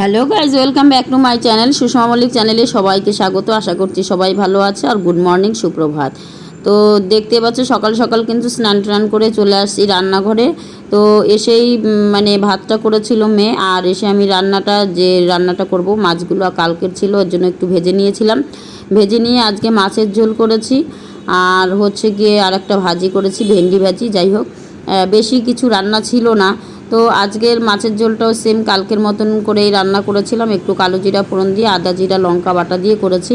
Hello guys, welcome back to my channel Sushma Mallick চ্যানেলে সবাইকে স্বাগত। আশা করছি সবাই ভালো আছে আর গুড মর্নিং, সুপ্রভাত। তো দেখতে পাচ্ছ সকাল সকাল কিন্তু স্নান টান করে চলে আসছি রান্নাঘরে। তো এসেই মানে ভাতটা করেছিল মেয়ে, আর এসে আমি রান্নাটা করব মাছগুলো কালকের ছিল, ওর জন্য একটু ভেজে নিয়েছিলাম। ভেজে নিয়ে আজকে মাছের ঝোল করেছি, আর হচ্ছে গিয়ে আর একটা ভাজি করেছি, ভেন্ডি ভাজি। যাই হোক, বেশি কিছু রান্না ছিল না। তো আজকের মাছের ঝোলটাও সেম কালকের মতন করেই রান্না করেছিলাম, একটু কালো জিরা ফোড়ন দিয়ে আদা জিরা লঙ্কা বাটা দিয়ে করেছি।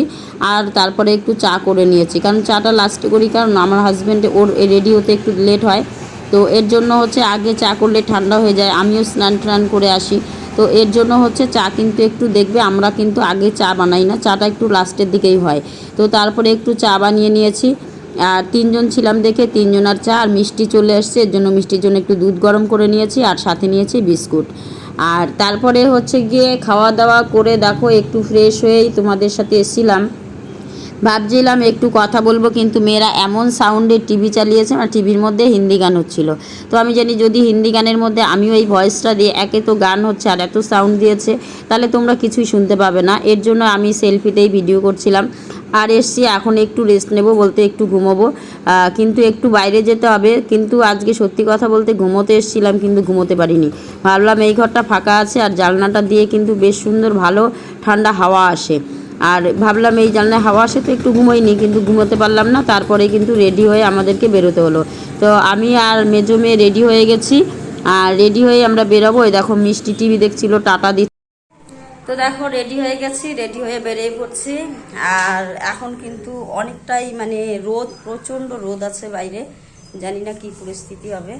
আর তারপরে একটু চা করে নিয়েছি, কারণ চাটা লাস্টে করি, কারণ আমার হাজব্যান্ড ওর রেডি হতে একটু লেট হয়। তো এর জন্য হচ্ছে আগে চা করলে ঠান্ডা হয়ে যায়, আমিও স্নান টান করে আসি। তো এর জন্য হচ্ছে চা কিন্তু একটু দেখবে, আমরা কিন্তু আগে চা বানাই না, চাটা একটু লাস্টের দিকেই হয়। তো তারপরে একটু চা বানিয়ে নিয়েছি। আর তিনজন ছিলাম দেখে তিনজনের চা, আর মিষ্টি চলে আসছে, এর জন্য মিষ্টির জন্য একটু দুধ গরম করে নিয়েছি, আর সাথে নিয়েছি বিস্কুট। আর তারপরে হচ্ছে গিয়ে খাওয়া দাওয়া করে দেখো একটু ফ্রেশ হয়েই তোমাদের সাথে এসেছিলাম। ভাবছিলাম একটু কথা বলবো, কিন্তু মেয়েরা এমন সাউন্ডে টিভি চালিয়েছে, আর টিভির মধ্যে হিন্দি গান হচ্ছিল। তো আমি জানি যদি হিন্দি গানের মধ্যে আমিও এই ভয়েসটা দিয়ে, একে তো গান হচ্ছে আর এত সাউন্ড দিয়েছে, তাহলে তোমরা কিছুই শুনতে পাবে না। এর জন্য আমি সেলফিতেই ভিডিও করছিলাম। আর এসছি এখন একটু রেস্ট নেব, বলতে একটু ঘুমোবো, কিন্তু একটু বাইরে যেতে হবে। কিন্তু আজকে সত্যি কথা বলতে ঘুমোতে এসেছিলাম, কিন্তু ঘুমোতে পারিনি। ভাবলাম এই ঘরটা ফাঁকা আছে, আর জানলাটা দিয়ে কিন্তু বেশ সুন্দর ভালো ঠান্ডা হাওয়া আসে, আর ভাবলাম এই জানলায় হাওয়া আসে তো একটু ঘুমোইনি, কিন্তু ঘুমোতে পারলাম না। তারপরে কিন্তু রেডি হয়ে আমাদেরকে বেরোতে হলো। তো আমি আর মেজো মেয়ে রেডি হয়ে গেছি, আর রেডি হয়ে আমরা বেরোবো। এই দেখো মিষ্টি টিভি দেখছিল, টাটা দিচ্ছে। তো দেখো রেডি হয়ে গেছি, রেডি হয়ে বেরিয়ে পড়ছি। আর এখন কিন্তু অনেকটাই মানে রোদ, প্রচণ্ড রোদ আছে বাইরে, জানি না কি পরিস্থিতি হবে।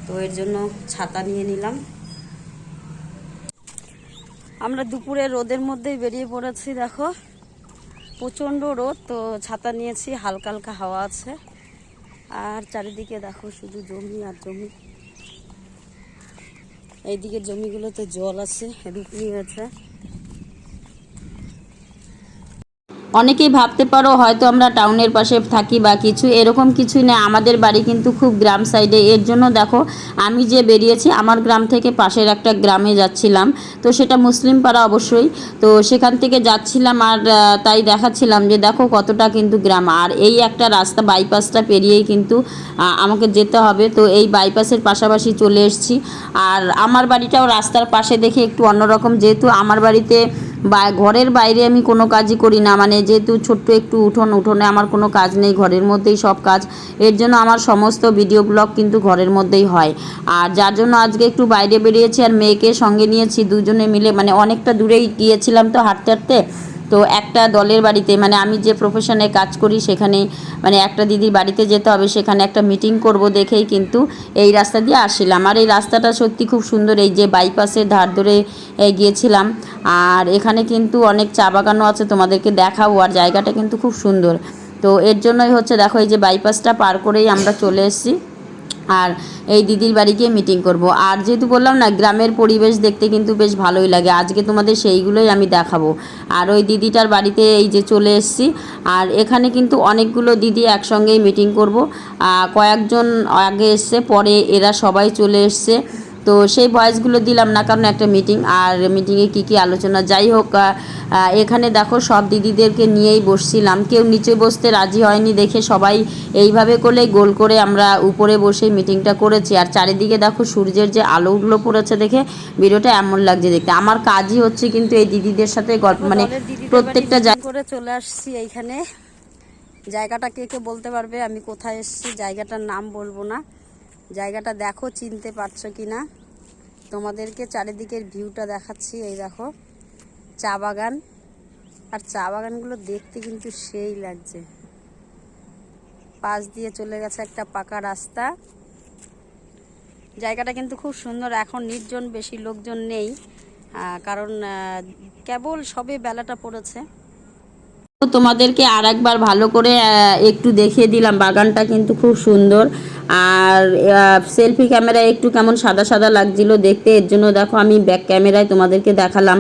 তো এর জন্য ছাতা নিয়ে নিলাম। আমরা দুপুরে রোদের মধ্যেই বেরিয়ে পড়েছি, দেখো প্রচণ্ড রোদ। তো ছাতা নিয়েছি, হালকা হালকা হাওয়া আছে, আর চারিদিকে দেখো শুধু জমি আর জমি। এইদিকে জমিগুলোতে জল আছে, রুপনি হয়েছে। অনেকেই ভাবতে পারো হয়তো আমরা টাউনের পাশে থাকি বা কিছু, এরকম কিছুই না। আমাদের বাড়ি কিন্তু খুব গ্রাম সাইডে। এর জন্য দেখো আমি যে বেরিয়েছি আমার গ্রাম থেকে পাশের একটা গ্রামে যাচ্ছিলাম। তো সেটা মুসলিম পাড়া অবশ্যই। তো সেখান থেকে যাচ্ছিলাম, আর তাই দেখাচ্ছিলাম যে দেখো কতটা কিন্তু গ্রাম। আর এই একটা রাস্তা, বাইপাসটা পেরিয়েই কিন্তু আমাকে যেতে হবে। তো এই বাইপাসের পাশাপাশি চলে এসেছি। আর আমার বাড়িটাও রাস্তার পাশে দেখে একটু অন্যরকম, যেহেতু আমার বাড়িতে বা ঘরের বাইরে আমি কোনো কাজই করি না, মানে যেহেতু ছোট্ট একটু উঠোনে আমার কোনো কাজ নেই, ঘরের মধ্যেই সব কাজ। এর জন্য আমার সমস্ত ভিডিও ব্লগ কিন্তু ঘরের মধ্যেই হয়। আর যার জন্য আজকে একটু বাইরে বেরিয়েছি, আর মেয়েকে সঙ্গে নিয়েছি, দুজনে মিলে মানে অনেকটা দূরেই গিয়েছিলাম তো হাঁটতে হাঁটতে। তো একটা দলের বাড়িতে, মানে আমি যে প্রফেশনে কাজ করি সেখানে, মানে একটা দিদির বাড়িতে যেতে হবে, সেখানে একটা মিটিং করব দেখেই কিন্তু এই রাস্তা দিয়ে আসছিলাম। আর এই রাস্তাটা সত্যি খুব সুন্দর, এই যে বাইপাসের ধার ধরে গিয়েছিলাম। আর এখানে কিন্তু অনেক চা বাগানও আছে, তোমাদেরকে দেখাবো। আর জায়গাটা কিন্তু খুব সুন্দর। তো এর জন্যই হচ্ছে দেখো এই যে বাইপাসটা পার করেই আমরা চলে এসেছি, আর এই দিদির বাড়ি গিয়ে মিটিং করব। আর যেহেতু বললাম না, গ্রামের পরিবেশ দেখতে কিন্তু বেশ ভালোই লাগে। আজকে তোমাদের সেইগুলোই আমি দেখাবো। আর ওই দিদিটার বাড়িতে এই যে চলে এসেছি। আর এখানে কিন্তু অনেকগুলো দিদি একসঙ্গেই মিটিং করব। কয়েকজন আগে এসছে, পরে এরা সবাই চলে এসছে। তো সেই ভয়েসগুলো দিলাম না, কারণ একটা মিটিং, আর মিটিংয়ে কী কী আলোচনা। যাই হোক, এখানে দেখো সব দিদিদেরকে নিয়েই বসছিলাম, কেউ নিচে বসতে রাজি হয়নি দেখে সবাই এইভাবে করলে গোল করে আমরা উপরে বসে মিটিংটা করেছি। আর চারিদিকে দেখো সূর্যের যে আলোগুলো পড়েছে দেখে ভিডিওটা এমন লাগছে দেখতে। আমার কাজই হচ্ছে কিন্তু এই দিদিদের সাথে গল্প, মানে প্রত্যেকটা জায়গা করে চলে আসছি। এইখানে জায়গাটা কে কে বলতে পারবে আমি কোথায় এসেছি, জায়গাটার নাম বলবো না। জায়গাটা দেখো, চিনতে পারছো কি না, তোমাদেরকে চারিদিকের ভিউটা দেখাচ্ছি। এই দেখো চা বাগান, আর চা বাগানগুলো দেখতে কিন্তু সেই লাগছে। পাশ দিয়ে চলে গেছে একটা পাকা রাস্তা। জায়গাটা কিন্তু খুব সুন্দর। এখন নির্জন, বেশি লোকজন নেই, কারণ কেবল সবে বেলাটা পড়েছে। তোমাদেরকে আর একবার ভালো করে একটু দেখিয়ে দিলাম। বাগানটা কিন্তু খুব সুন্দর। আর সেলফি ক্যামেরায় একটু কেমন সাদা সাদা লাগছিল দেখতে, এর জন্য দেখো আমি ব্যাক ক্যামেরায় তোমাদেরকে দেখালাম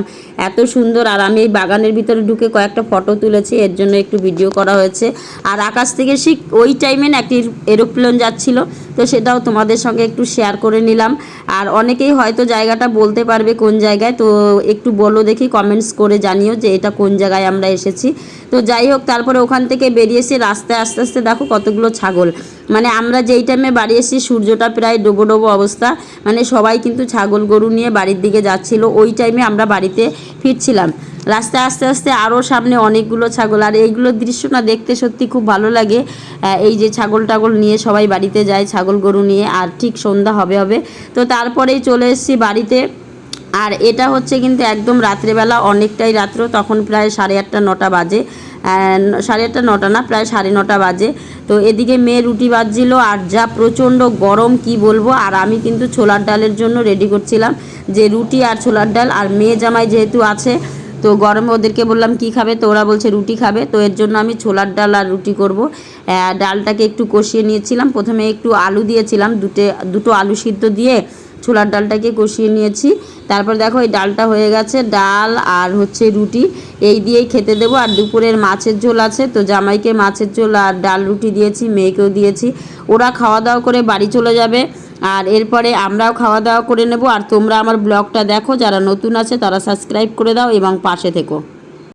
এত সুন্দর। আর আমি এই বাগানের ভিতরে ঢুকে কয়েকটা ফটো তুলেছি, এর জন্য একটু ভিডিও করা হয়েছে। আর আকাশ থেকে ঠিক ওই টাইমে না একটি এরোপ্লেন যাচ্ছিল, তো সেটাও তোমাদের সঙ্গে একটু শেয়ার করে নিলাম। আর অনেকেই হয়তো জায়গাটা বলতে পারবে কোন জায়গায়, তো একটু বলো দেখি, কমেন্টস করে জানিও যে এটা কোন জায়গায় আমরা এসেছি। তো যাই হোক, তারপরে ওখান থেকে বেরিয়ে এসে রাস্তায় আস্তে আস্তে দেখো কতগুলো ছাগল, মানে আমরা যেই টাইমে বাড়ি এসেছি সূর্যটা প্রায় ডোবো ডোবো অবস্থা, মানে সবাই কিন্তু ছাগল গরু নিয়ে বাড়ির দিকে যাচ্ছিল। ওই টাইমে আমরা বাড়িতে ফিরছিলাম। রাস্তায় আস্তে আস্তে আরও সামনে অনেকগুলো ছাগল, আর এইগুলোর দৃশ্য না দেখতে সত্যি খুব ভালো লাগে। এই যে ছাগল টাগল নিয়ে সবাই বাড়িতে যায় ছাগল গরু নিয়ে, আর ঠিক সন্ধ্যা হবে হবে। তো তারপরেই চলে এসেছি বাড়িতে। আর এটা হচ্ছে কিন্তু একদম রাত্রেবেলা, অনেকটাই রাত্র, তখন প্রায় 8:30 9টা বাজে। 8:30 9টা না, প্রায় 9:30 বাজে। তো এদিকে মেয়ে রুটি বাজছিল, আর যা প্রচণ্ড গরম কি বলবো। আর আমি কিন্তু ছোলার ডালের জন্য রেডি করছিলাম, যে রুটি আর ছোলার ডাল। আর মেয়ে জামাই যেহেতু আছে, তো গরমে ওদেরকে বললাম কি খাবে, তো ওরা বলছে রুটি খাবে। তো এর জন্য আমি ছোলার ডাল আর রুটি করব। ডালটাকে একটু কষিয়ে নিয়েছিলাম, প্রথমে একটু আলু দিয়েছিলাম, দুটো আলু সিদ্ধ দিয়ে ছোলার ডালটাকে কষিয়ে নিয়েছি। তারপর দেখো এই ডালটা হয়ে গেছে, ডাল আর হচ্ছে রুটি এই দিয়েই খেতে দেবো। আর দুপুরের মাছের ঝোল আছে, তো জামাইকে মাছের ঝোল আর ডাল রুটি দিয়েছি, মেয়েকেও দিয়েছি। ওরা খাওয়া দাওয়া করে বাড়ি চলে যাবে, আর এরপরে আমরাও খাওয়া দাওয়া করে নেব। আর তোমরা আমার ব্লগটা দেখো, যারা নতুন আছে তারা সাবস্ক্রাইব করে দাও এবং পাশে থেকো।